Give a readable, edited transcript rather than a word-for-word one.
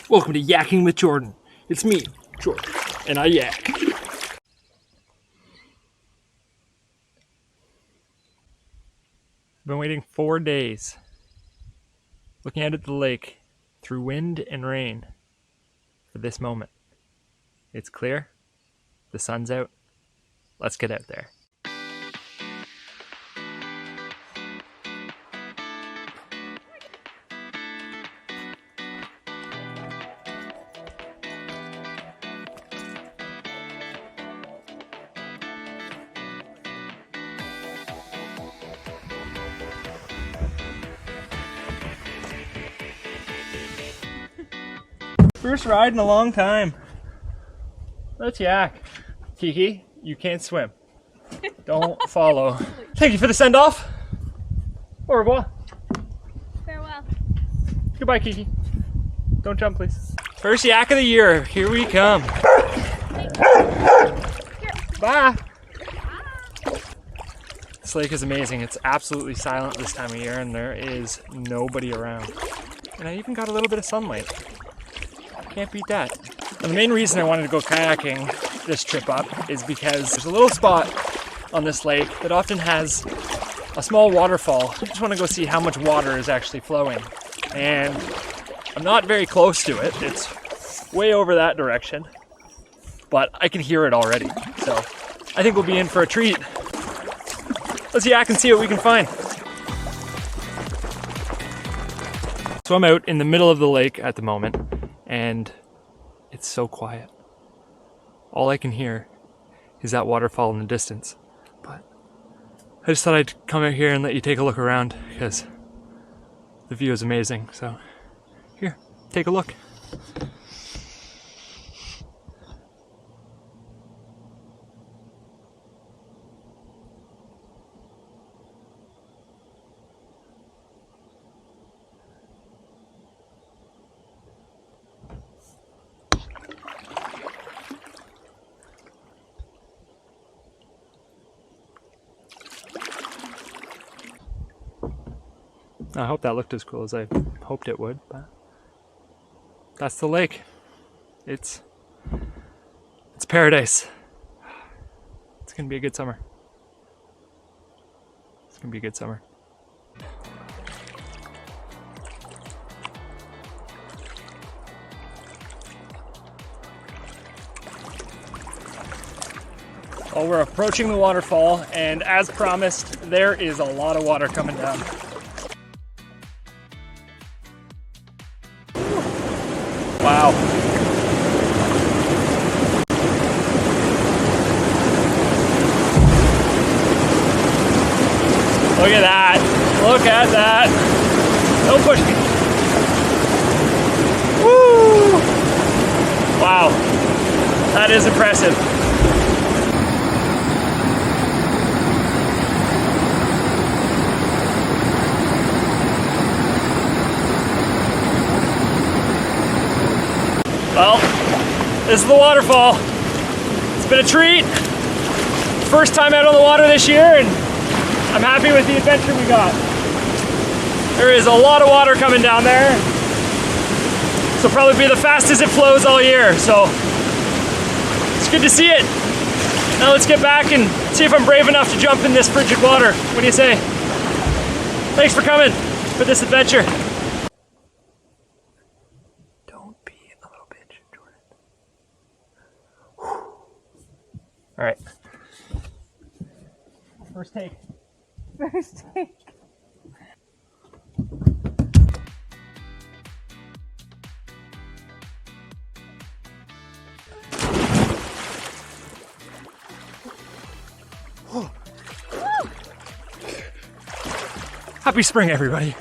Welcome to Yakking with Jordan. It's me, Jordan, and I yak. Been waiting 4 days, looking out at the lake through wind and rain for this moment. It's clear, the sun's out, let's get out there. First ride in a long time. Let's yak. Kiki, you can't swim. Don't follow. Thank you for the send-off. Au revoir. Farewell. Goodbye, Kiki. Don't jump, please. First yak of the year. Here we come. Bye. This lake is amazing. It's absolutely silent this time of year and there is nobody around. And I even got a little bit of sunlight. Can't beat that. And the main reason I wanted to go kayaking this trip up is because there's a little spot on this lake that often has a small waterfall. I just want to go see how much water is actually flowing. And I'm not very close to it. It's way over that direction, but I can hear it already. So I think we'll be in for a treat. Let's yak and see what we can find. So I'm out in the middle of the lake at the moment. And it's so quiet. All I can hear is that waterfall in the distance. But I just thought I'd come out here and let you take a look around because the view is amazing. So here, take a look. I hope that looked as cool as I hoped it would, but that's the lake. It's paradise. It's gonna be a good summer. It's gonna be a good summer. Well, we're approaching the waterfall, and as promised, there is a lot of water coming down. Wow. Look at that. Look at that. Don't push me. Woo! Wow. That is impressive. Well, this is the waterfall. It's been a treat. First time out on the water this year, and I'm happy with the adventure we got. There is a lot of water coming down there. This will probably be the fastest it flows all year, so it's good to see it. Now let's get back and see if I'm brave enough to jump in this frigid water. What do you say? Thanks for coming for this adventure. All right. First take. First take. Happy spring, everybody.